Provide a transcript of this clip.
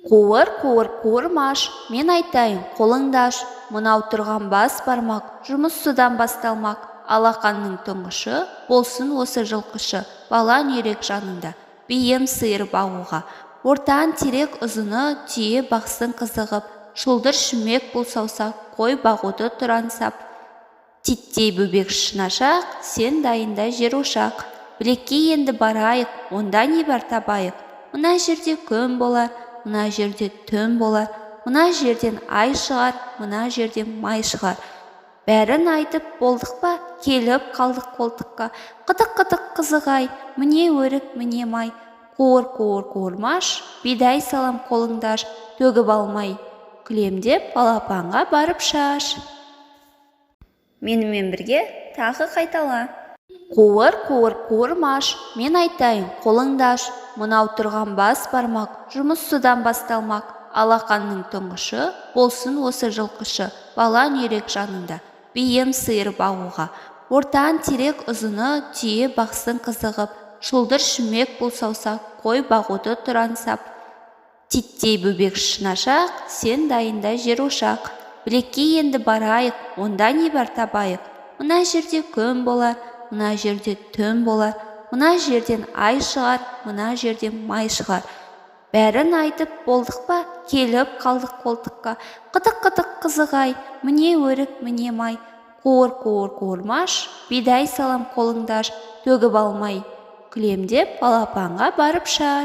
Қуыр қуырмаш, мен айтайын қолыңды аш, мынау тұрған бас бармақ, жұмыс судан басталмақ. Алақанның тұңғышы, болсын осы жылқышы, балан үйрек жанында, бейім сиыр бағуға. Ортан терек ұзыны, түйе бақсын қызығып, шұлдыр шүмек бұл саусақ, қой бағуды тұрансап. Титтей бөбек шынашақ, сен дайында жер ошақ. Білекке енді барайық, онда не бар табайық. Мына жерде күн болар, мына жерде түн болар, мына жерден ай шығар, мына жерден май шығар. Бәрін айтып болдық па, келіп қалдық қолтыққа. Қытық қызығай, міне өрік, міне май. Қуырмаш, бидай салам қолыңдаш, төгіп алмай. Күлемдеп балапанға барып шаш. Менімен бірге тағы қайтала. Қуырмаш, мен айтайын қолыңды аш, мынау тұрған бас бармақ, жұмыс судан басталмақ. Алақанның тұңғышы, болсын осы жылқышы, балан үйрек жанында, бейім сиыр бағуға. Ортан терек ұзыны, түйе бақсын қызығып, шұлдыр шүмек бұл саусақ, қой бағуды тұрансап. Титтей бөбек шынашақ, сен дайында жер ошақ. Білекке енді барайық, онда не бар табайық. Мына жерде күн болар, мына жерде түн болар, мына жерден ай шығар, мына жерден май шығар. Бәрін айтып болдық па, келіп қалдық қолтыққа. Қытық қызығай, міне өрік, міне май. Қуырмаш, бидай салам қолыңдаш, төгіп алмай. Күлемдеп балапанға барып шаш.